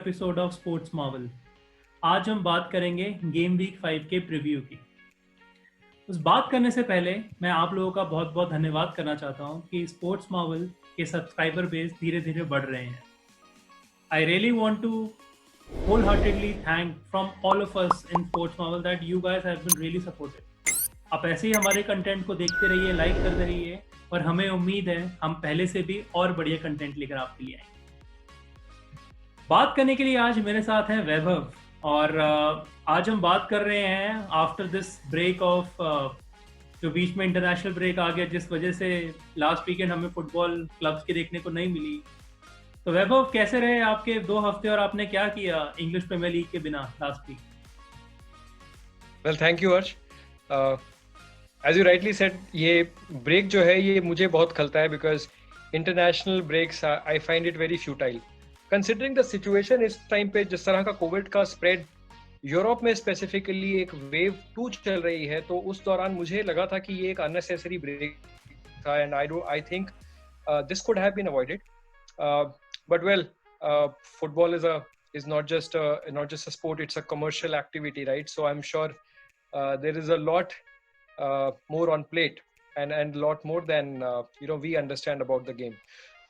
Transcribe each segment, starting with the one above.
Episode of sports Marvel. आज हम बात करेंगे गेम वीक 5 के प्रीव्यू की। उस बात करने से पहले मैं आप लोगों का बहुत बहुत धन्यवाद करना चाहता हूं कि स्पोर्ट्स मार्वल के सब्सक्राइबर बेस धीरे धीरे बढ़ रहे हैं। I really want to wholeheartedly thank from all of us in sports marvel that you guys have been really supportive। आप ऐसे ही हमारे कंटेंट को देखते रहिए, लाइक करते रहिए और हमें उम्मीद है हम पहले से भी और बढ़िया कंटेंट लेकर आपके लिए आएंगे। बात करने के लिए आज मेरे साथ हैं वैभव और आज हम बात कर रहे हैं आफ्टर दिस ब्रेक ऑफ जो बीच में इंटरनेशनल ब्रेक आ गया जिस वजह से लास्ट वीकेंड हमें फुटबॉल क्लब्स की देखने को नहीं मिली। तो वैभव कैसे रहे आपके 2 हफ्ते और आपने क्या किया इंग्लिश प्रीमियर लीग के बिना last week? Well thank you Harsh. As you rightly said, ये ब्रेक जो है ये मुझे बहुत खलता है because international breaks I find it very futile considering the situation. इस टाइम पे जिस तरह का कोविड का स्प्रेड यूरोप में स्पेसिफिकली एक वेव 2 चल रही है, तो उस दौरान मुझे लगा था कि ये एक अननेसेसरी ब्रेक था and I think this could have been avoided. But well, football is not just a sport; it's a commercial activity, right? So I'm sure there is a lot more on plate and a lot more than we understand about the game.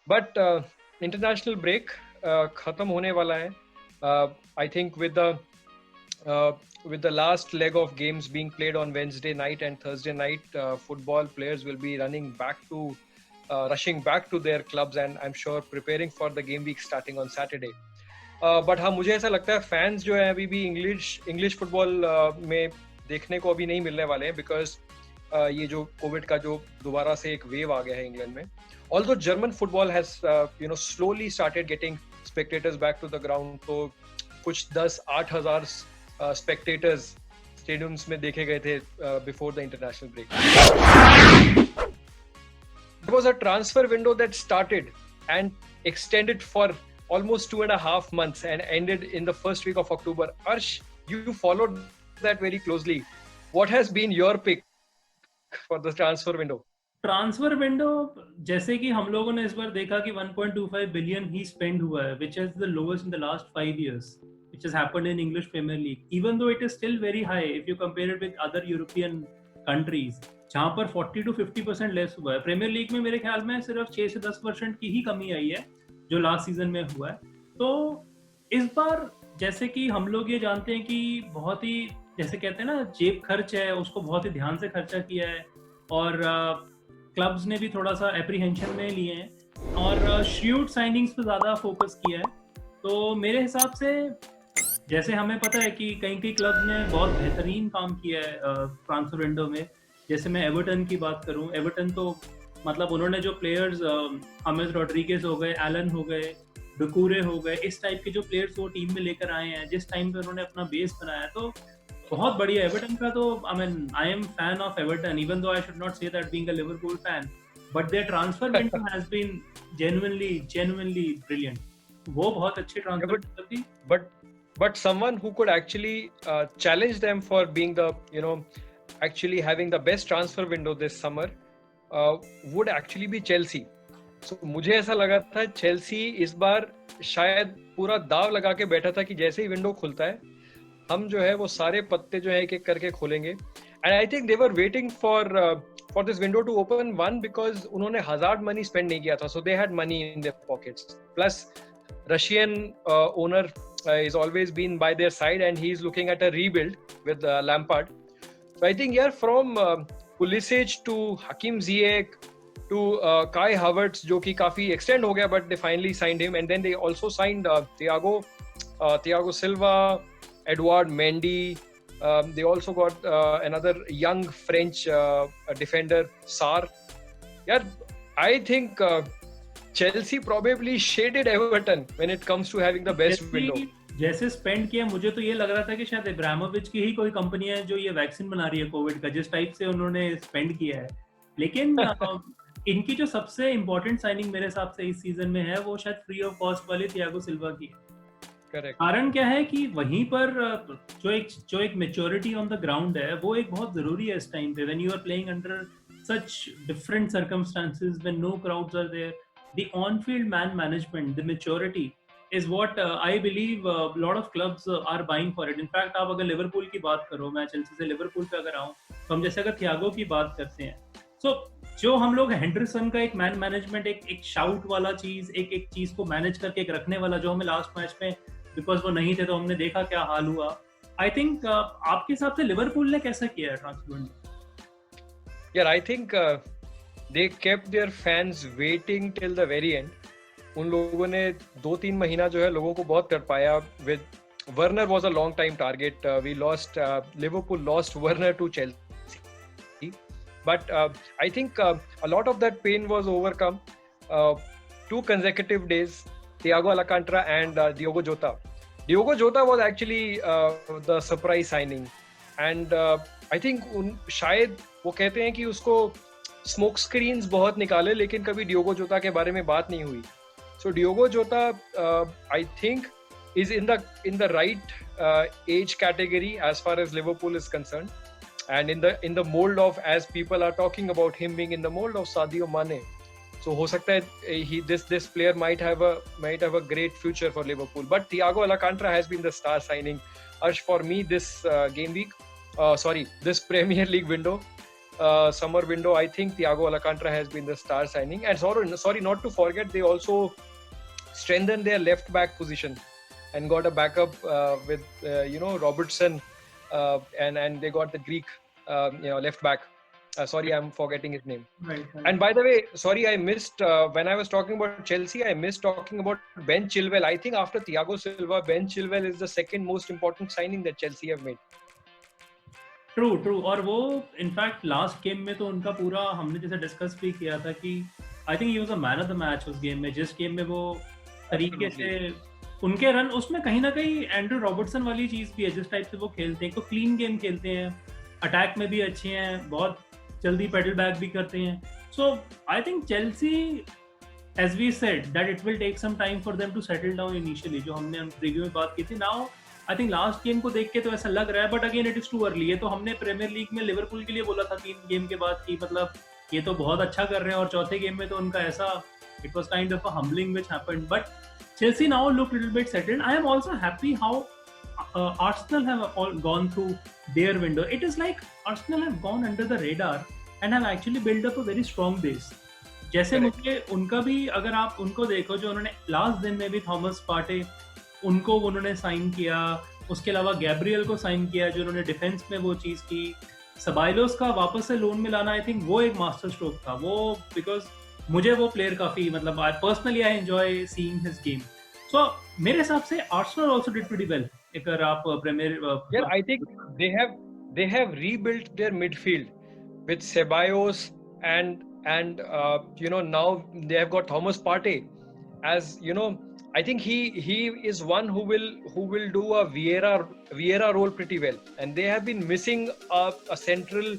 But international break khatam hone wala hai. I think with the last leg of games being played on Wednesday night and Thursday night, football players will be rushing back to their clubs and I'm sure preparing for the game week starting on Saturday. But हाँ, मुझे ऐसा लगता है fans जो है अभी भी English football में देखने को अभी नहीं मिलने वाले हैं बिकॉज ये जो कोविड का जो दोबारा से एक वेव आ गया है इंग्लैंड में। Although German football has slowly started getting spectators back to the ground, तो कुछ 10-8 हज़ार स्पेक्टेटर्स स्टेडियम्स में देखे गए थे before the international break. There was a transfer window that started and extended for almost 2.5 months and ended in the first week of October. Arsh, you followed that very closely. What has been your pick for the transfer window? Transfer window जैसे कि हम लोगों ने इस बार देखा कि 1.25 billion ही spend हुआ है, which is the lowest in the last 5 years, which has happened in English Premier League, even though it is still very high if you compare it with other European countries, जहां पर 40 to 50% less हुआ है। Premiere league में मेरे ख्याल में सिर्फ 6 से 10% की ही कमी आई है जो लास्ट सीजन में हुआ है। तो इस बार जैसे कि हम लोग ये जानते हैं कि बहुत ही जैसे कहते हैं ना जेब खर्च है, उसको बहुत ही ध्यान से खर्चा किया है और क्लब्स ने भी थोड़ा सा एप्रीहेंशन में लिए हैं और श्यूट साइनिंग्स पे ज़्यादा फोकस किया है। तो मेरे हिसाब से जैसे हमें पता है कि कई क्लब्स ने बहुत बेहतरीन काम किया है ट्रांसफर विंडो में। जैसे मैं एवर्टन की बात करूं, एवर्टन तो मतलब उन्होंने जो प्लेयर्स अमेज रॉड्रिगेज हो गए, एलन हो गए, डुकूरे हो गए, इस टाइप के जो प्लेयर्स वो टीम में लेकर आए हैं जिस टाइम पे उन्होंने अपना बेस बनाया, तो बहुत बढ़िया एवर्टन का। तो I am fan of Everton even though I should not say that being a Liverpool fan, but their transfer window has been genuinely brilliant. वो बहुत अच्छी ट्रांसफर थी, but someone who could actually challenge them for being the actually having the best transfer window this summer would actually be Chelsea. So मुझे ऐसा लगा था Chelsea इस बार शायद पूरा दाव लगा के बैठा था कि जैसे ही विंडो खुलता है हम जो है वो सारे पत्ते जो है एक एक करके खोलेंगे। And I think they were waiting for this window to open, one because उन्होंने हज़ार्ड मनी स्पेंड नहीं किया था, so they had money in their pockets. Plus Russian owner is always been by their side and he is looking at a rebuild with Lampard. So I think from Pulisic to Hakim Ziyech to Kai Havertz, जो कि काफी extend हो गया, but they finally signed him, and then they also signed Thiago Silva, Edouard Mendy. They also got another young French defender, Sarr. Yeah, I think Chelsea probably shaded Everton when it comes to having the best window. जैसे spend किया मुझे तो ये लग रहा था कि शायद इब्राहिमोविच की ही कोई कंपनी है जो ये वैक्सीन बना रही है कोविड का, जिस टाइप से उन्होंने स्पेंड किया है। लेकिन इनकी जो सबसे इम्पोर्टेंट साइनिंग मेरे हिसाब से इस सीजन में है वो शायद फ्री ऑफ कॉस्ट वाली थियागो सिल्वा की है। करेक्ट। कारण क्या है कि वहीं पर जो एक मैच्योरिटी ऑन द ग्राउंड है वो एक बहुत जरूरी है इस टाइम पे, when you are playing under such different circumstances, when no crowds are there, the on field man management, the maturity is what I believe a lot of clubs are buying for it. In fact, आप अगर Liverpool की बात करो, मैं Chelsea से Liverpool पे अगर आऊँ, तो हम जैसे अगर थियागो की बात करते हैं, so जो हम लोग हेंडरसन का एक मैन मैनेजमेंट, एक शाउट वाला चीज, एक चीज को मैनेज करके एक रखने वाला, जो हमें लास्ट मैच में बिकॉज वो नहीं थे तो हमने देखा क्या हाल हुआ. आई थिंक आपके हिसाब से लिवरपूल ने कैसा किया है ट्रांसफर? यार I think they kept there fans waiting till the very and. उन लोगों ने 2-3 महीना जो है लोगों को बहुत तड़पाया. With Werner was a long time target. We lost, Liverpool lost Werner to Chelsea, but I think a lot of that pain was overcome. 2 consecutive days, Thiago Alcantara and Diogo Jota. Diogo Jota was actually the surprise signing, and I think शायद वो कहते हैं कि उसको smoke screens बहुत निकाले, लेकिन कभी डियोगो जोता के बारे में बात नहीं हुई. So Diogo Jota, I think, is in the right age category as far as Liverpool is concerned, and in the mold of, as people are talking about him being in the mold of Sadio Mane. So हो सकता है this player might have a great future for Liverpool. But Thiago Alcantara has been the star signing. Arsh, for me this this Premier League window, summer window, I think Thiago Alcantara has been the star signing. And sorry, not to forget, they also strengthened their left back position and got a backup with Robertson, and they got the Greek left back. Sorry, I'm forgetting his name. Right. And by the way, sorry, I missed when I was talking about Chelsea, I missed talking about Ben Chilwell. I think after Thiago Silva, Ben Chilwell is the second most important signing that Chelsea have made. True. और वो in fact last game में तो उनका पूरा, हमने जैसे discuss भी किया था कि आई think he was a man of the match उस गेम में. जिस गेम में वो तरीके से उनके रन, उसमें कहीं ना कहीं एंड्रू रॉबर्टसन वाली चीज भी है. जिस टाइप से वो खेलते हैं, तो क्लीन गेम खेलते हैं, अटैक में भी अच्छे हैं, बहुत जल्दी पेडल बैक भी करते हैं. So I think Chelsea, as we said, that it will take some time for them to settle down initially, जो हमने प्रीव्यू में बात की थी. Now I think last game को देख के तो ऐसा लग रहा है, but again it is too early. ये तो हमने प्रीमियर लीग में लिवरपूल के लिए बोला था 3 गेम के बाद कि मतलब ये तो बहुत अच्छा कर रहे हैं, और चौथे गेम में तो उनका ऐसा, it was kind of a humbling which happened. But Chelsea now look a little bit settled. I am also happy how Arsenal have all gone through their window. It is like Arsenal have gone under the radar and have actually built up a very strong base. जैसे मुझे उनका भी, अगर आप उनको देखो, जो उन्होंने लास्ट दिन में भी थॉमस पार्टे उनको उन्होंने साइन किया, उसके अलावा गैब्रियल को साइन किया, जो उन्होंने डिफेंस में वो चीज़ की. सबाइलोस का वापस से लोन में लाना, आई थिंक वो एक मास्टर स्ट्रोक था वो, बिकॉज मुझे वो प्लेयर काफी, मतलब I personally I enjoy seeing his game. So मेरे हिसाब से Arsenal also did pretty well. अगर आप premier, I think they have rebuilt their midfield with Ceballos and now they have got Thomas Partey as I think he is one who will do a Vieira role pretty well, and they have been missing a central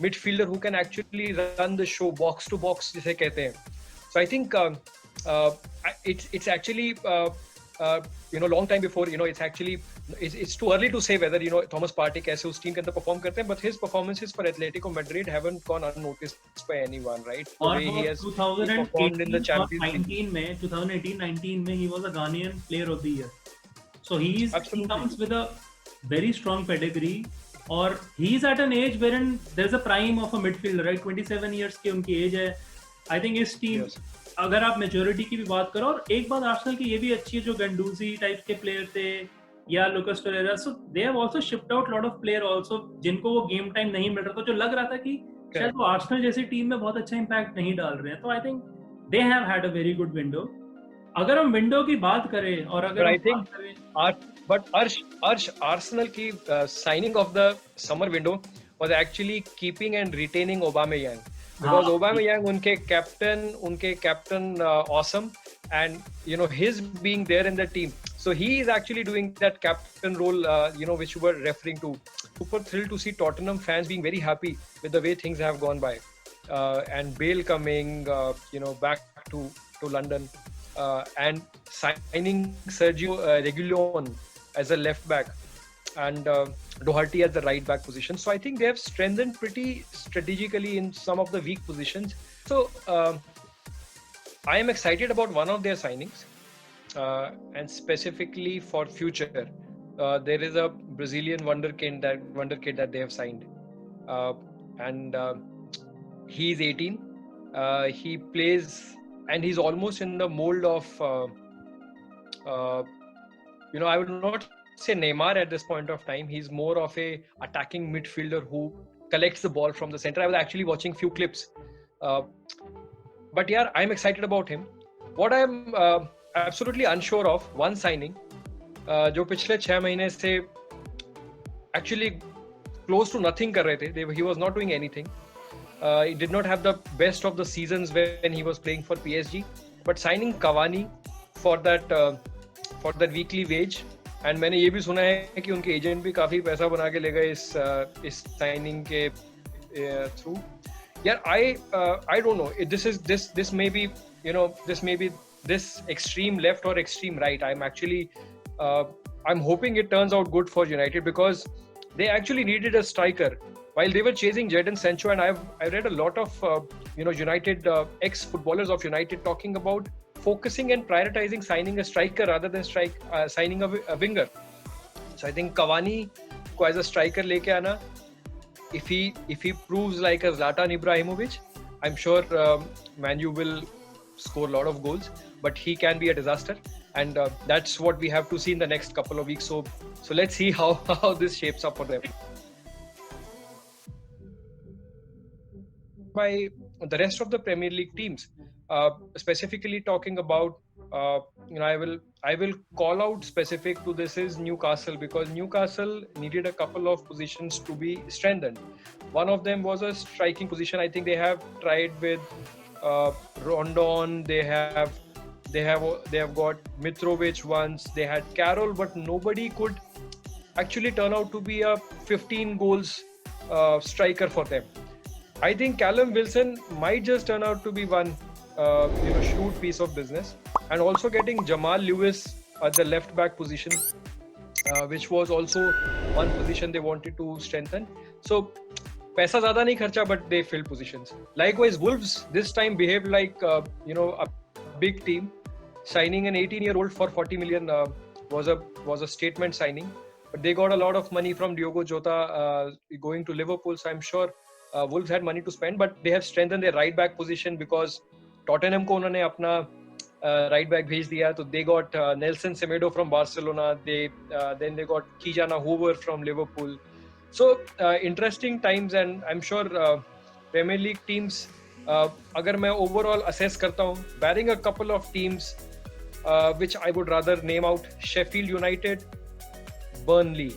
midfielder who can actually run the show box to box जिसे कहते हैं. So I think it's actually long time before, it's too early to say whether Thomas Partey कैसे उस team के अंदर perform करते हैं, but his performances for Atletico Madrid haven't gone unnoticed by anyone, right? और he has performed in the Champions League. 2018-19 में he was a Ghanaian player of the year. So he comes with a very strong pedigree, और he is at an age wherein there's a prime of a midfielder, right? 27 years की उनकी as है. I think इस team, अगर आप majority की भी बात करो, और एक बात आर्सेनल की ये भी अच्छी है, जो गंडूजी टाइप के प्लेयर थे या Lucas Torreira, so they have also shift out lot of player also, जिनको वो गेम टाइम नहीं मिल रहा था, जो लग रहा था कि शायद वो आर्सेनल जैसी टीम में बहुत अच्छा इंपैक्ट नहीं डाल रहे हैं. तो I think they have had a very good window. अगर हम विंडो की बात करें, और अगर आई थिंक but Arsenal की signing of the summer window was actually keeping and retaining Aubameyang, because Aubameyang उनके captain awesome, and his being there in the team, so he is actually doing that captain role, which you were referring to. Super thrilled to see Tottenham fans being very happy with the way things have gone by, and Bale coming back to London, and signing Sergio Reguilon as a left back, and Doherty at the right back position. So I think they have strengthened pretty strategically in some of the weak positions. So I am excited about one of their signings, and specifically for future, there is a Brazilian wonderkid that they have signed, and he's 18. He plays, and he's almost in the mold of, I would not say Neymar at this point of time. He's more of a attacking midfielder who collects the ball from the center. I was actually watching few clips, but yeah, I'm excited about him. What I'm absolutely unsure of, one signing, जो पिछले 6 महीने से actually close to nothing कर रहे थे. He was not doing anything. He did not have the best of the seasons when he was playing for PSG. But signing Cavani for that weekly wage, and मैंने ये भी सुना है कि उनके एजेंट भी काफी पैसा बना के ले गए इस साइनिंग के through. Yeah, I don't know. This may be, this extreme left or extreme right. I'm hoping it turns out good for United, because they actually needed a striker while they were chasing Jadon Sancho. And I read a lot of United ex-footballers of United talking about focusing and prioritizing signing a striker rather than signing a winger. So I think Cavani ko as a striker leke aana, if he proves like a Zlatan Ibrahimovic, I'm sure Man U will score a lot of goals, but he can be a disaster, and that's what we have to see in the next couple of weeks. So let's see how this shapes up for them. By the rest of the Premier League teams, specifically talking about, I will call out specific to this is Newcastle, because Newcastle needed a couple of positions to be strengthened. One of them was a striking position. I think they have tried with Rondon. They have got Mitrovic once. They had Carroll, but nobody could actually turn out to be a 15 goals striker for them. I think Callum Wilson might just turn out to be one shrewd piece of business, and also getting Jamal Lewis at the left back position, which was also one position they wanted to strengthen. So पैसा ज़्यादा नहीं खर्चा, but they filled positions. Likewise, Wolves this time behaved like a big team. Signing an 18-year-old for 40 million was a statement signing, but they got a lot of money from Diogo Jota going to Liverpool. So I'm sure Wolves had money to spend, but they have strengthened their right back position because Tottenham को उन्होंने अपना right back भेज दिया. So they got Nelson Semedo from Barcelona. Then they got Kijana Hoover from Liverpool. So interesting times, and I'm sure Premier League teams, अगर मैं overall assess करता हूँ, barring a couple of teams which I would rather name out, Sheffield United, Burnley.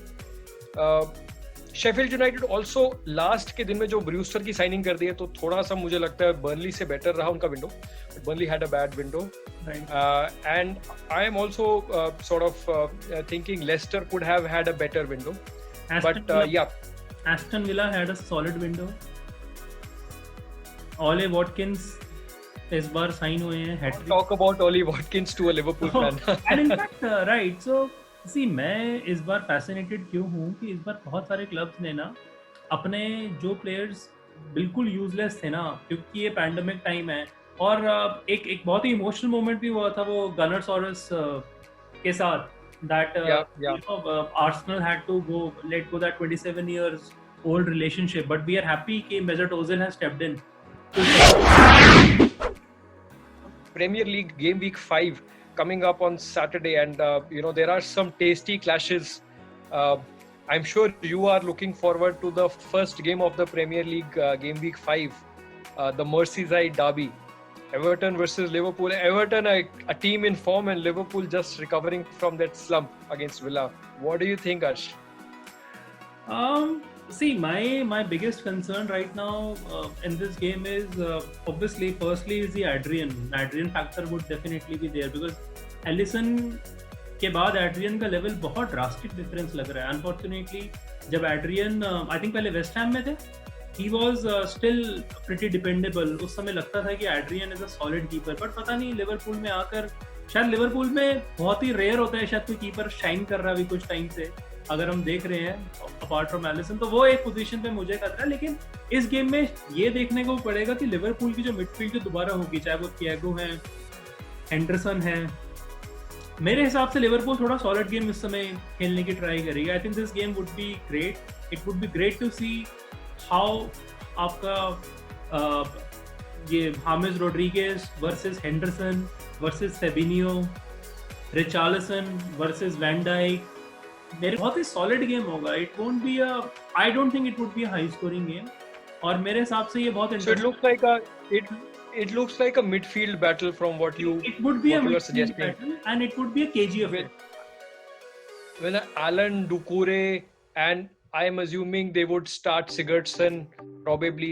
Sheffield United also last के दिन में जो Brewster की signing कर दी है, तो थोड़ा सा मुझे लगता है बर्नली से बेटर रहा उनका window. Burnley had a bad window, and I am also sort of thinking Leicester could have had a better window. Aston Villa had a solid window. Ole Watkins इस बार साइन हुए हैं. Talk about Ole Watkins to a Liverpool fan. And in fact, right. So see, मैं इस बार fascinated क्यों हूँ कि इस बार बहुत सारे क्लब्स ने ना अपने जो प्लेयर्स बिल्कुल यूजलेस थे ना, क्योंकि ये पैंडेमिक टाइम है, और एक बहुत ही इमोशनल मोमेंट भी हुआ था वो गनरसॉरस के साथ, that Arsenal had to let go that 27 years old relationship, but we are happy कि Mesut Ozil has stepped in. Premier League game week 5 coming up on Saturday, and there are some tasty clashes. I'm sure you are looking forward to the first game of the Premier League game week 5, the Merseyside derby, Everton versus Liverpool. Everton, a team in form, and Liverpool just recovering from that slump against Villa. What do you think, Ash? See, my biggest concern right now in this game is obviously, firstly, is the Adrian factor would definitely be there, because Alisson के बाद Adrian का level बहुत drastic difference लग रहा है. Unfortunately, जब Adrian I think पहले West Ham में थे, he was still pretty dependable. उस समय लगता था कि Adrian is a solid keeper, but पता नहीं लिवरपूल में आकर, शायद लिवरपूल में बहुत ही रेयर होता है शायद कोई कीपर शाइन कर रहा है कुछ टाइम से, अगर हम देख रहे हैं अपार्ट फ्रॉम एलिसन, तो वो एक पोजीशन पे मुझे खतरा है. लेकिन इस गेम में ये देखने को पड़ेगा कि लिवरपूल की जो मिडफील्ड जो दोबारा होगी, चाहे वो थियागो है, हेंडरसन है, मेरे हिसाब से लिवरपूल थोड़ा सॉलिड गेम इस समय खेलने की ट्राई करेगी. I think this game would be great. It would be great to see how आपका ये James Rodriguez versus Henderson versus Fabinho, Richarlison versus van Dijk. मेरे बहुत ही सॉलिड गेम होगा. It won't be a I don't think it would be a high scoring game. और मेरे हिसाब से ये बहुत So it interesting. looks like it looks like a midfield battle from what you It would be a are midfield suggesting. battle and it would be a KG affair. When Alan Doucouré, and I am assuming they would start Sigurdsson probably,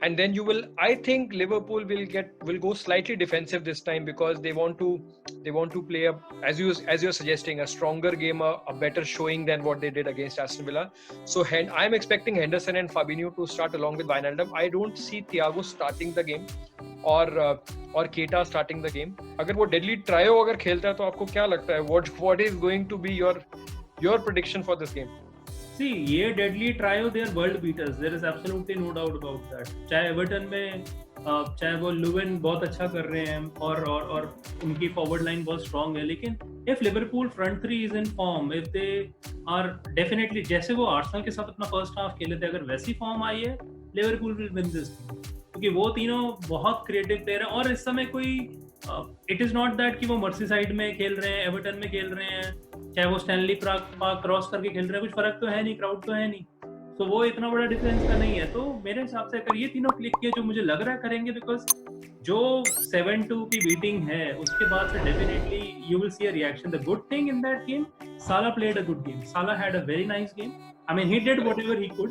and then you will. I think Liverpool will go slightly defensive this time because they want to play as you're suggesting, a stronger game, a better showing than what they did against Aston Villa. So I'm expecting Henderson and Fabinho to start along with Wijnaldum. I don't see Thiago starting the game और केटा starting the game. अगर वो deadly trio अगर खेलता है तो आपको क्या लगता है what is going to be your prediction for this game? See, ये deadly trio they are world beaters. There is absolutely no doubt about that. चाहे एवर्टन में चाहे वो लुवन बहुत अच्छा कर रहे हैं और उनकी फॉरवर्ड लाइन बहुत स्ट्रांग है, लेकिन if Liverpool front three is in form, if they are definitely जैसे वो आर्सेनल के साथ अपना फर्स्ट हाफ खेले थे, अगर वैसी फॉर्म आई है लिवरपूल विल विन दिस, क्योंकि वो तीनों बहुत क्रिएटिव प्लेयर हैं. और इस समय कोई इट इज नॉट दैट कि वो मर्सीसाइड में खेल रहे हैं, एवर्टन में खेल रहे हैं, चाहे वो स्टैनली पार्क क्रॉस करके खेल रहे हैं, कुछ फर्क तो है नहीं, क्राउड तो है नहीं, तो वो इतना बड़ा डिफरेंस का नहीं है. तो मेरे हिसाब से अगर ये तीनों क्लिक किए, जो मुझे लग रहा है करेंगे, बिकॉज जो 7-2 की बीटिंग है उसके बाद से definitely you will see a reaction. The good thing in that game, साला प्लेड अ गुड गेम. साला had a very nice game. I mean he did whatever he could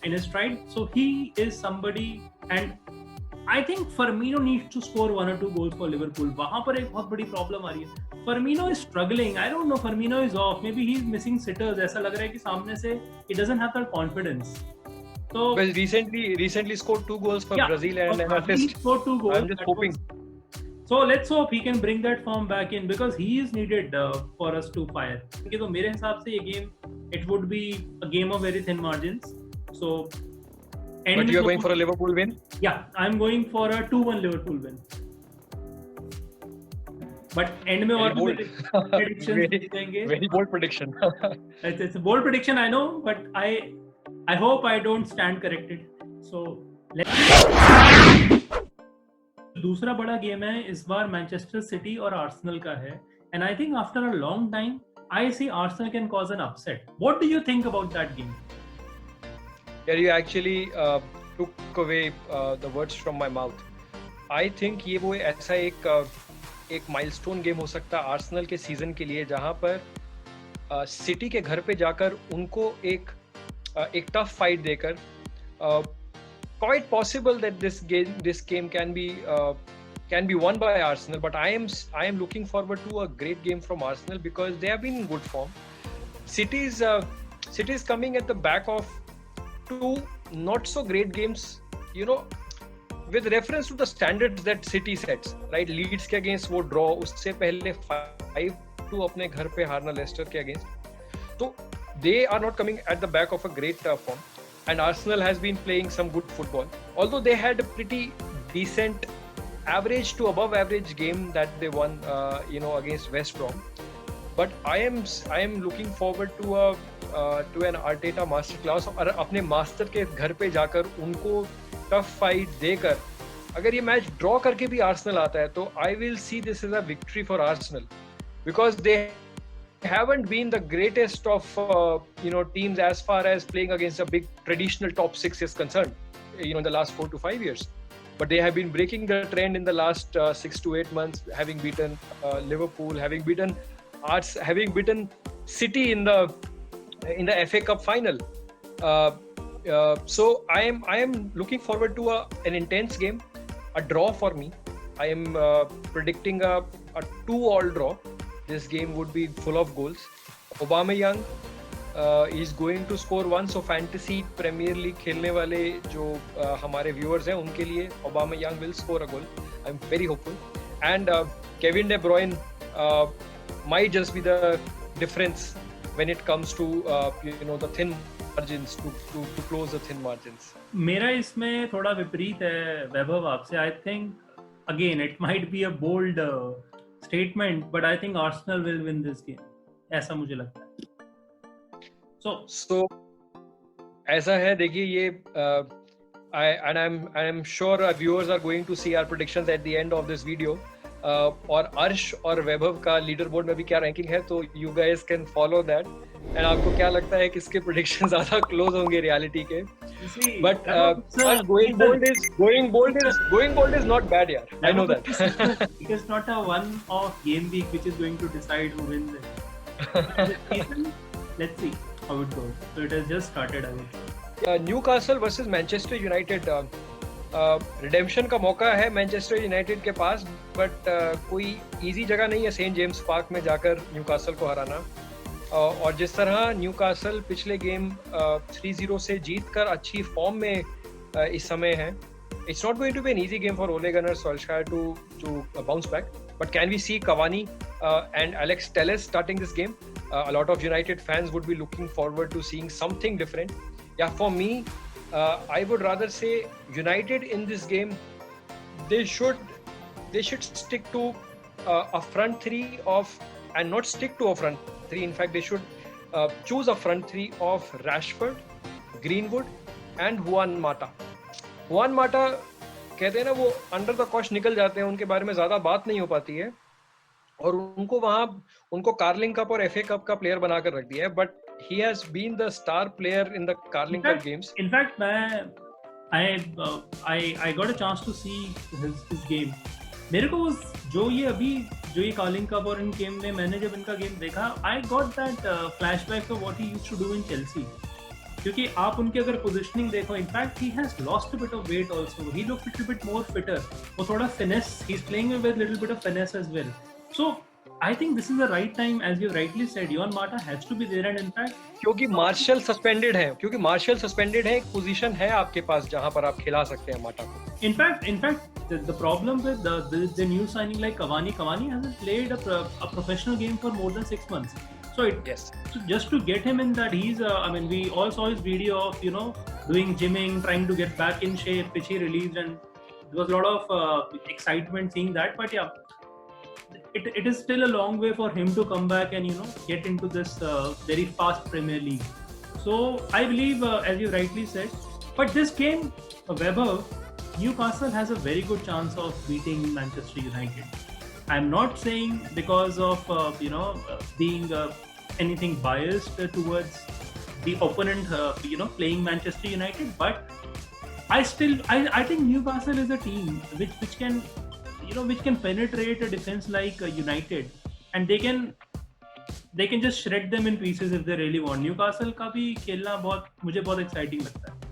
in his stride, so he is somebody, and I think Firmino needs to score 1 or 2 goals for Liverpool. वहाँ पर एक बहुत बड़ी problem आ रही है. Firmino is struggling. I don't know. Firmino is off. Maybe he's missing sitters. ऐसा लग रहा है कि सामने से he doesn't have that confidence. So well, recently scored 2 goals for Brazil and an assist. He scored 2 goals. I'm just hoping. So let's hope he can bring that form back in, because he is needed for us to fire. क्योंकि तो मेरे हिसाब से ये game it would be a game of very thin margins. So, but you are going for a Liverpool win? Yeah, I'm going for a 2-1 Liverpool win. But end में और भी predictions देंगे. Very bold prediction. It's a bold prediction, I know, but I hope I don't stand corrected. So दूसरा बड़ा game है इस बार Manchester city और Arsenal का है, and I think after a long time I see Arsenal can cause an upset. What do you think about that game? Yeah, you actually took away the words from my mouth. I think ये वो ऐसा एक milestone game हो सकता है Arsenal के season के लिए, जहां पर सिटी के घर पे जाकर उनको एक टफ फाइट देकर, quite possible that this game can be won by Arsenal, but I am looking forward to a great game from Arsenal because they have been in good form. City is coming at the back of 2 not so great games, with reference to the standards that City sets, right? Leeds के against वो draw, उससे पहले 5-2 अपने घर पे हारना Lester के against. तो they are not coming at the back of a great form, and Arsenal has been playing some good football, although they had a pretty decent average to above average game that they won against West Brom. But I am looking forward to an Arteta masterclass, और अपने master के घर पे जाकर उनको tough fight देकर अगर ये मैच ड्रॉ करके भी आर्सेनल आता है तो I will see this as a victory for Arsenal, because they haven't been the greatest of teams as far as playing against a big traditional top 6 is concerned, in the last 4 to 5 years. But they have been breaking the trend in the last 6 to 8 months, having beaten Liverpool, having beaten City in the FA Cup final. So I am looking forward to an intense game, a draw for me. I am predicting a 2-all draw. This game would be full of goals. Aubameyang is going to score 1. So fantasy Premier League खेलने वाले जो हमारे viewers हैं उनके लिए Aubameyang will score a goal. I'm very hopeful. And Kevin De Bruyne might just be the difference when it comes to the thin margins, to close the thin margins. मेरा इसमें थोड़ा विपरीत है वैभव आपसे. I think again, it might be a bold statement, but I think Arsenal will win this game. ऐसा मुझे लगता है. So ऐसा है, देखिए ये I'm sure our viewers are going to see our predictions at the end of this video. और अर्श और वैभव का लीडर बोर्ड में भी क्या रैंकिंग है, तो you guys can follow that. And आपको क्या लगता है किसके प्रेडिक्शन ज्यादा क्लोज होंगे रियलिटी के? But going bold is not bad यार. I know that. It is not a one-off game week which is going to decide who wins it. Let's see how it goes. So it has just started again. Newcastle versus Manchester United, redemption का मौका है Manchester United के पास, but कोई easy जगह नहीं है Saint James park में जाकर न्यूकासल को हराना. और जिस तरह न्यूकासल पिछले गेम 3-0 से जीतकर अच्छी फॉर्म में इस समय है, it's not going to be an easy game for Ole Gunnar Solskjaer to bounce back. But can we see Cavani and Alex Telles starting this game? A lot of United fans would be looking forward to seeing something different. Yeah, for me, I would rather say United in this game, they should stick to a front three and not stick to a front three. In fact, they should choose a front three of Rashford, Greenwood, and Juan Mata. Juan Mata कहते हैं ना, वो under the cost निकल जाते हैं, उनके बारे में ज्यादा बात नहीं हो पाती है, और उनको कार्लिंग कप और एफए कप का प्लेयर बनाकर रख दिया है, but he has been the star player in the Carling Cup games. In fact I got a chance to see his game. मेरे को जो ये कार्लिंग कप और इन गेम में मैंने जब इनका गेम देखा, I got that flashback of what he used to do in Chelsea. क्योंकि आप उनके अगर पोजिशनिंग देखो, in fact he has lost a bit of weight also, he looks little bit more fitter, वो थोड़ा finesse, he is playing with little bit of finesse as well. So I think this is the right time, as you rightly said, Juan Mata has to be there. And in fact क्योंकि Martial suspended है, एक position है आपके पास जहां पर आप खिला सकते हैं माटा को. In fact the problem with the new signing like Cavani hasn't played a professional game for more than 6 months. So just to get him in that, he's I mean, we all saw his video of doing gymming, trying to get back in shape, which he released, and there was a lot of excitement seeing that. But yeah, it is still a long way for him to come back and get into this very fast Premier League. So I believe, as you rightly said, but this game, Weber, Newcastle has a very good chance of beating Manchester United. I'm not saying because of being anything biased towards the opponent playing Manchester United, but I think Newcastle is a team which can penetrate a defense like United, and they can just shred them in pieces if they really want. Newcastle का भी खेलना मुझे बहुत exciting लगता है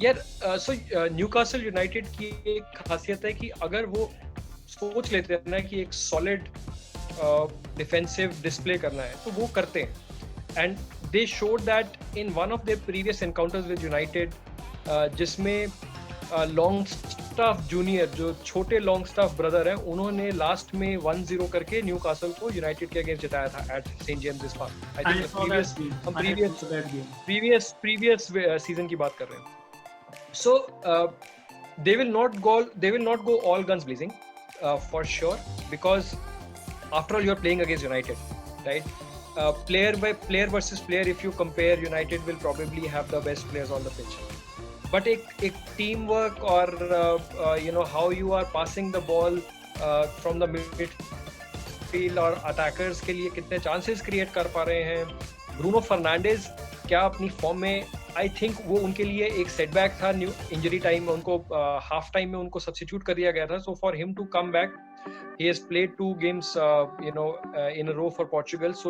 यार. So Newcastle United की एक खासियत है कि अगर वो सोच लेते हैं ना कि एक सॉलिड डिफेंसिव डिस्प्ले करना है, तो वो करते हैं. And they showed that in one of their previous encounters with United, जिसमें लॉन्गस्टाफ जूनियर, जो छोटे लॉन्गस्टाफ ब्रदर हैं, उन्होंने लास्ट में 1-0 करके न्यूकासल को यूनाइटेड के अगेंस्ट जिताया था at Saint James Park. I think previous season की बात कर रहे हैं. सो they will not go all guns blazing, for sure, because after all you're playing against United, right? Player versus player, if you compare, United will probably have the best players on the pitch, but ek teamwork or how you are passing the ball from the midfield और attackers के लिए कितने chances create कर पा रहे हैं. Bruno Fernandes क्या अपनी फॉर्म में, आई थिंक वो उनके लिए एक सेटबैक था इंजरी टाइम में, उनको हाफ टाइम में उनको सब्स्टिट्यूट कर दिया गया था. So for him to come back, he has played 2 games in a row for Portugal, so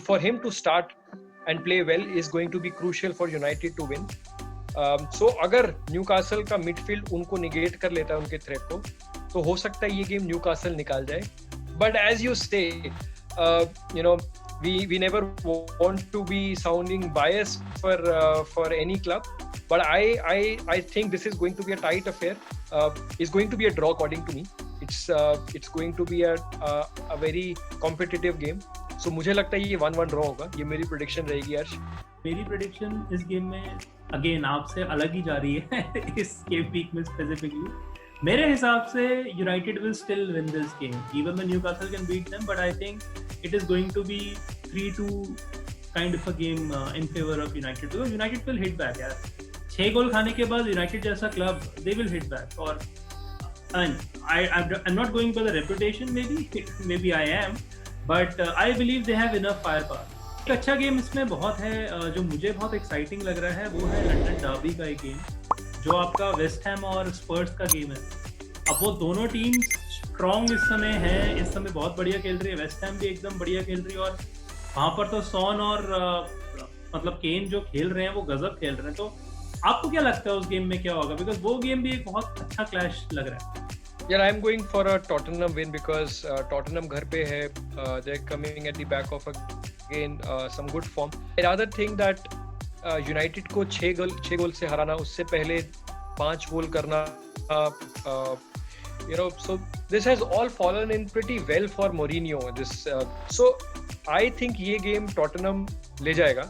for him to start and play well is going to be crucial for United to win. So अगर Newcastle का midfield उनको negate कर लेता है उनके threat को, तो हो सकता है ये गेम न्यूकासल निकाल जाए. बट एज यू से, we never want to be sounding biased for any club, but I think this is going to be a tight affair. It's going to be a draw according to me. It's going to be a very competitive game. So मुझे लगता है ये 1-1 draw होगा. ये मेरी prediction रहेगी अर्श. मेरी prediction इस गेम में अगेन आपसे अलग ही जा रही है इस गेम वीक में स्पेसिफिकली. मेरे हिसाब से United will still win this game. Even though Newcastle can beat them, but I think it is going to be 3-2 kind of a game in favor of United. Because United will hit back यार. 6 गोल खाने के बाद United जैसा club they will hit back. और I mean, I'm not going by the reputation, maybe I am, but I believe they have enough firepower. एक अच्छा game इसमें बहुत है जो मुझे बहुत एक्साइटिंग लग रहा है, वो है लंदन डर्बी का एक गेम जो आपका वेस्ट हैम और स्पर्स का गेम है. अब वो दोनों टीम स्ट्रॉन्ग इस समय है, इस समय बहुत बढ़िया खेल रही है. वेस्ट हैम भी एकदम बढ़िया खेल रही है और वहाँ पर तो सॉन और मतलब केन जो खेल रहे हैं वो गजब खेल रहे हैं. तो आपको क्या लगता है उस गेम में क्या होगा? बिकॉज वो गेम भी एक बहुत अच्छा क्लैश लग रहा है. Yeah, I'm going for a Tottenham win because Tottenham घर पे है. They're coming at the back of again some good form. I rather think that United को 6 गोल से हराना, उससे पहले 5 गोल करना, so this has all fallen in pretty well for Mourinho. So I think ये game Tottenham ले जाएगा,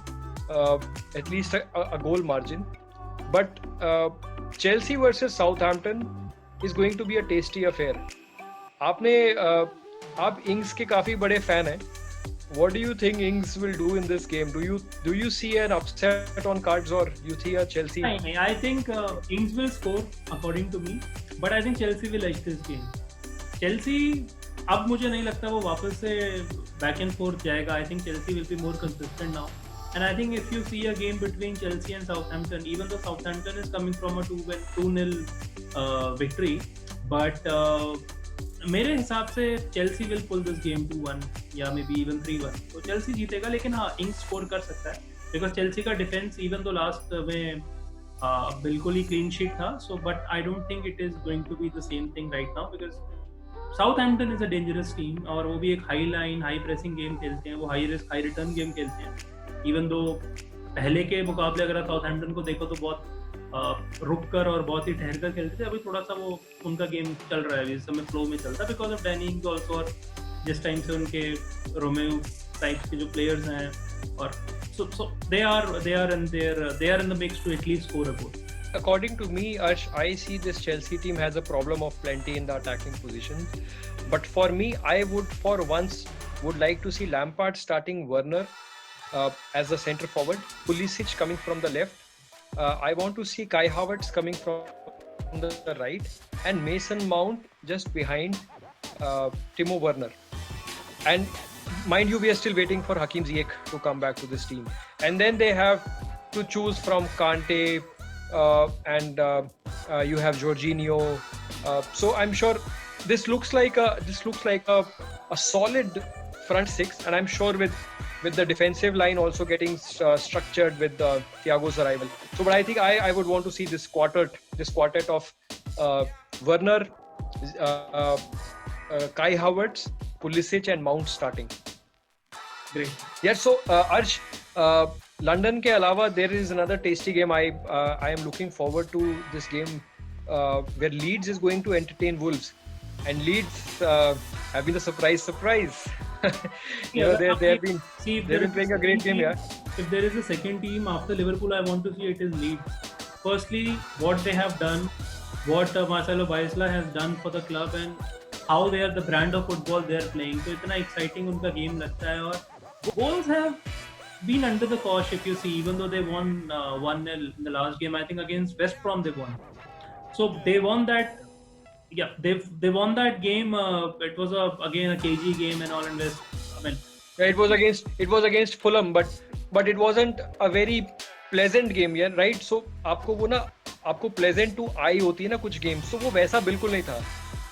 at least a goal margin. But Chelsea versus Southampton is going to be a tasty affair. आप Ings के काफी बड़े fan हैं. What do you think Ings will do in this game? Do you see an upset on cards, or you see a Chelsea? नहीं, I think Ings will score according to me, but I think Chelsea will edge this game. Chelsea अब मुझे नहीं लगता वो वापस से back and forth जाएगा. I think Chelsea will be more consistent now. And I think if you see a game between Chelsea and Southampton, even though Southampton is coming from a 2-0 victory, but मेरे हिसाब से Chelsea will pull this game 2-1 या maybe even 3-1. तो Chelsea जीतेगा, लेकिन हाँ Ings score कर सकता है because Chelsea का डिफेंस even though लास्ट में बिल्कुल ही क्लीन शीट था. So but I don't think it is going to be the same thing right now because Southampton is a dangerous team और वो भी एक high line high pressing game खेलते हैं, वो high risk high return game खेलते हैं. Even though पहले के मुकाबले अगर आप साउथहैम्पटन को देखो तो बहुत रुक कर और बहुत ही ठहर कर खेलते थे. अभी थोड़ा सा वो उनका गेम चल रहा है, इस समय फ्लो में चलता है बिकॉज ऑफ डैनी इंग्स ऑल्सो, और जिस टाइम से उनके रोमेओ टाइप के जो प्लेयर्स हैं और so they are in the mix to at least score a goal. According to me, Arsh, I see this Chelsea team has a problem of plenty in the attacking position. But for me, I would for once like to see Lampard starting Werner as the centre forward, Pulisic coming from the left. I want to see Kai Havertz coming from the right, and Mason Mount just behind Timo Werner. And mind you, we are still waiting for Hakim Ziyech to come back to this team. And then they have to choose from Kante and you have Jorginho. So I'm sure this looks like a solid front six, and I'm sure with the defensive line also getting structured with Thiago's arrival. So, but I think I would want to see this quartet of Werner, Kai Havertz, Pulisic and Mount starting. Great. Yeah. So, Arsh, London के अलावा there is another tasty game. I am looking forward to this game where Leeds is going to entertain Wolves, and Leeds have been a surprise. They've been playing a great game. Yeah. If there is a second team after Liverpool, I want to see it is Leeds. Firstly, what they have done, what Marcelo Bielsa has done for the club, and how they are the brand of football they are playing. So इतना exciting उनका game लगता है. और Wolves have been under the cosh, if you see, even though they won 1-0 in the last game. I think against West Brom they won. So they won that. Yeah, they won that game. It was again a KG game and all. And I mean, yeah, it was against Fulham, but it wasn't a very pleasant game, yeah, right? So आपको pleasant to eye होती है ना कुछ games, so वो वैसा बिल्कुल नहीं था.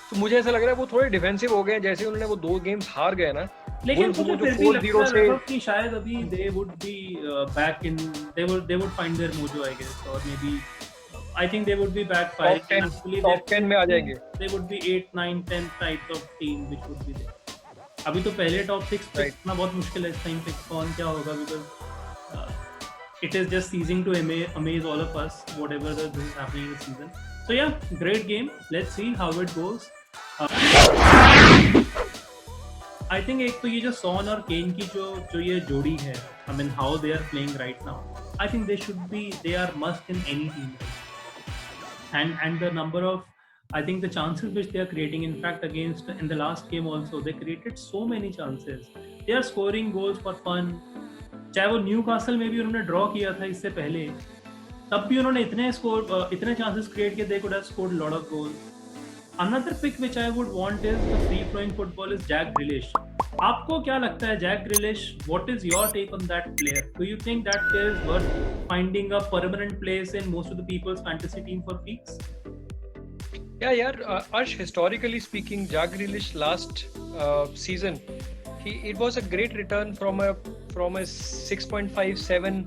तो मुझे ऐसा लग रहा है वो थोड़े डिफेंसिव हो गए, जैसे उन्होंने वो 2 गेम्स हार गए ना. लेकिन मुझे फिर भी लगता है कि शायद अभी they would be back in, they would find their mojo, I guess, or maybe I think they would be back fighting. Top 10 में आ जाएंगे. They would be 8, 9, 10 type of team which would be there. अभी तो पहले top 6 पे इतना बहुत मुश्किल है इस टाइम पे कौन क्या होगा, because it is just ceasing to amaze all of us whatever this is happening this season. So yeah, great game. Let's see how it goes. I think एक तो ये जो सॉन और केन की जो ये जोड़ी है, I mean how they are playing right now, I think they are must in any team. And the number of I think the chances which they are creating, in fact, against in the last game also, they created so many chances. They are scoring goals for fun. चाहे वो Newcastle में भी उन्होंने draw किया था इससे पहले, तब भी उन्होंने इतने chances create किए, they could have scored a lot of goals. Another pick which I would want is the free-flowing football is Jack Grealish. आपको क्या लगता है Jack Grealish? What is your take on that player? Do you think that player is worth finding a permanent place in most of the people's fantasy team for weeks? Yeah, yaar. Arsh, historically speaking, Jack Grealish last season, it was a great return from a 6.57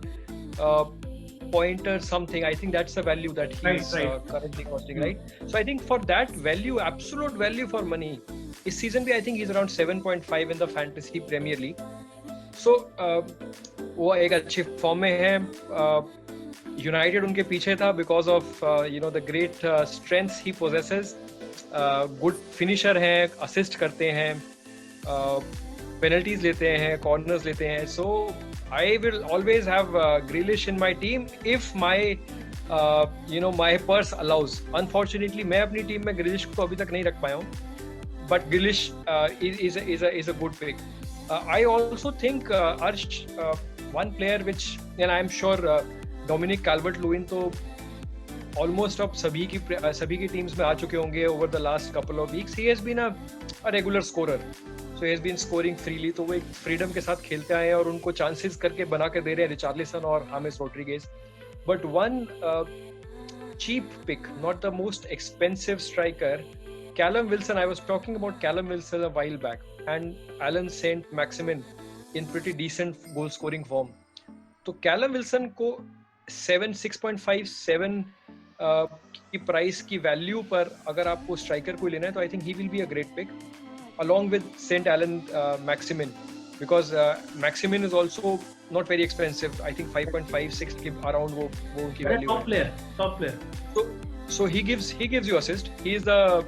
pointer something. I think that's the value that he is currently costing, right? So I think for that value, absolute value for money, this season I think he's around 7.5 in the fantasy Premier League. So वो एक अच्छी form में है. United उनके पीछे था because of the great strengths he possesses. Good finisher है, assist करते हैं, penalties लेते हैं, corners लेते हैं. So I will always have Grealish in my team if my my purse allows. Unfortunately, मैं अपनी टीम में Grealish को अभी तक नहीं रख पाया हूँ. But Grealish is a good pick. I also think Arsh, one player which, and I'm sure Dominic Calvert-Lewin तो almost अब सभी की teams में आ चुके होंगे over the last couple of weeks. He has been a regular scorer. So he has been scoring freely. तो वो एक freedom के साथ खेलते आए हैं और उनको chances करके बना के दे रहे हैं रिचार्लिसन और हामिस Rodriguez. But one cheap pick, not the most expensive striker, Callum Wilson. I was talking about Callum Wilson a while back, and Alan Saint-Maximin in pretty decent goal scoring form. तो Callum Wilson को 6.57 की price की value पर अगर आपको striker को लेना है तो I think he will be a great pick along with Saint Alan Maximin, because Maximin is also not very expensive. I think 5.56 के around वो उनकी वैल्यू है. Top player. So he gives you assist. He's the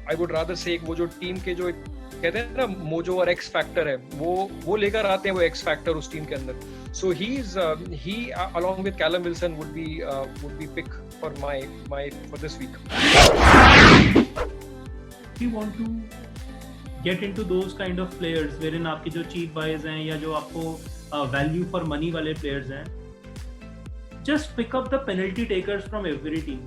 I would rather say वो जो team के जो कहते हैं ना मोजो और एक्स फैक्टर है, वो लेकर आते हैं वो एक्स फैक्टर उस टीम के अंदर. So he along with Callum Wilson would be pick for for this week. If you want to get into those kind of players wherein आपके जो cheap buys हैं या जो आपको value for money वाले players हैं, just pick up the penalty takers from every team,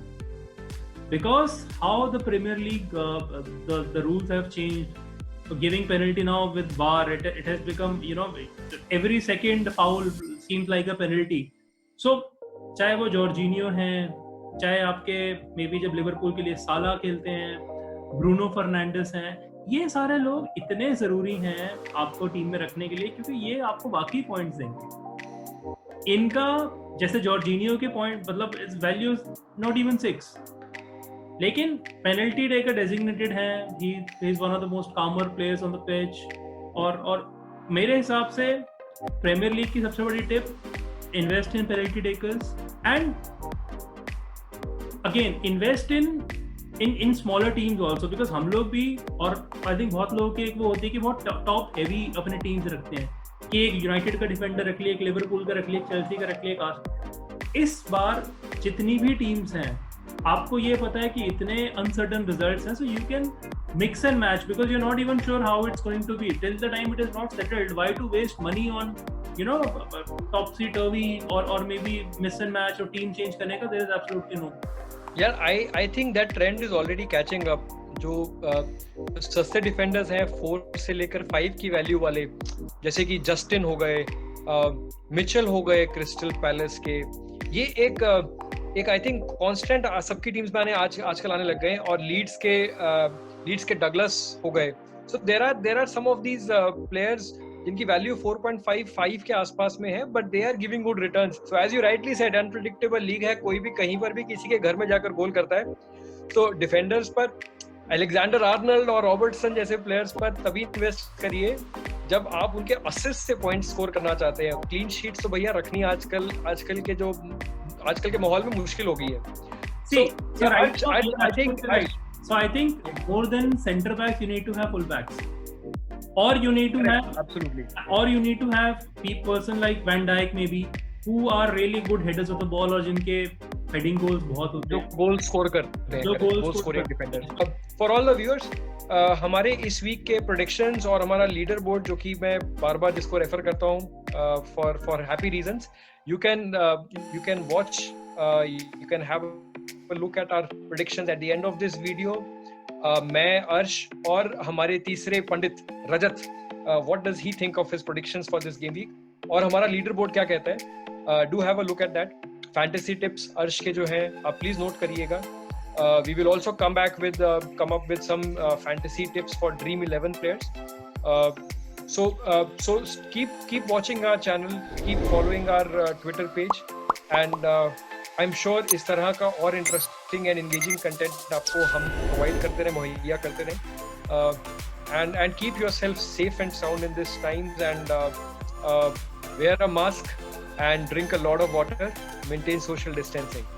because how the Premier League the rules have changed. Giving penalty now with VAR, it has become, every second foul seems like a penalty. So चाहे वो Jorginho हैं, चाहे आपके may be जब Liverpool के लिए साला खेलते हैं, ब्रूनो फर्नांडिस हैं, ये सारे लोग इतने जरूरी हैं आपको टीम में रखने के लिए, क्योंकि ये आपको बाकी पॉइंट्स देंगे. इनका जैसे जॉर्जिनियो के पॉइंट मतलब इस वैल्यू नॉट इवन 6, लेकिन पेनल्टी टेकर डेजिग्नेटेड है. He is one of the most कामर प्लेयर्स ऑन द पिच. और मेरे हिसाब से प्रीमियर लीग की सबसे बड़ी tip, invest in penalty takers and again invest in smaller teams also, because हम लोग भी और आई थिंक बहुत लोगों की एक वो होती है कि बहुत टॉप हेवी अपने टीम्स रखते हैं कि एक यूनाइटेड का डिफेंडर रख लिया, एक लिवरपूल का रख लिया, एक चेल्सी का रख लिया. इस बार जितनी भी टीम्स हैं आपको ये पता है कि इतने अनसर्टन रिजल्ट्स हैं, so you can mix and match because you are not even sure how it's going to be till the time it is not settled. Why to waste money on topsy turvy और maybe miss and match और team change करने का? There is absolutely no. यार I think that trend is already catching up. जो सस्ते defenders हैं 4 से लेकर 5 की वैल्यू वाले, जैसे कि जस्टिन हो गए, मिचेल हो गए क्रिस्टल पैलेस के, ये एक आई थिंक कांस्टेंट सबकी टीम्स में आजकल आने लग गए. और लीड्स के डगलस हो गए. So there are some of these players जिनकी वैल्यू 4.55 के आसपास में है, but they are giving good returns. So as you rightly said, unpredictable league है, कोई भी कहीं पर भी किसी के घर में जाकर गोल करता है. तो डिफेंडर्स पर अलेक्जेंडर आर्नल्ड और रॉबर्टसन जैसे प्लेयर्स पर तभी इन्वेस्ट करिए जब आप उनके असिस्ट से पॉइंट स्कोर करना चाहते हैं. क्लीन शीट्स तो भैया रखनी आजकल के माहौल में मुश्किल हो गई है. So I think more than center backs, you need to have full backs, or you need to have absolutely, or you need to have person like Van Dijk maybe, who are really good headers of the ball, और जिनके heading goals बहुत होते जो हैं, goal score करते हैं, जो गोल goal score scoring करते defender. For all the viewers, हमारे इस वीक के प्रेडिक्शंस और हमारा लीडर बोर्ड, जो कि मैं बार बार जिसको रेफर करता हूँ for happy reasons, you can watch, you can have a look at our predictions at the end of this video. मैं, अर्श और हमारे तीसरे पंडित Rajat, what does he think of his predictions for this game week, और हमारा leaderboard क्या कहता है, do have a look at that. Fantasy tips Arsh के जो हैं आप प्लीज नोट करिएगा। We will also come up with some fantasy tips for Dream 11 players. So keep watching our channel, keep following our Twitter page, and I'm sure इस तरह का और interesting and engaging content आपको हम provide करते रहे, मुहैया करते रहे, and keep yourself safe and sound in these times, and wear a mask and drink a lot of water, maintain social distancing.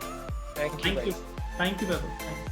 Thank you guys. Thank you, Vaibhav.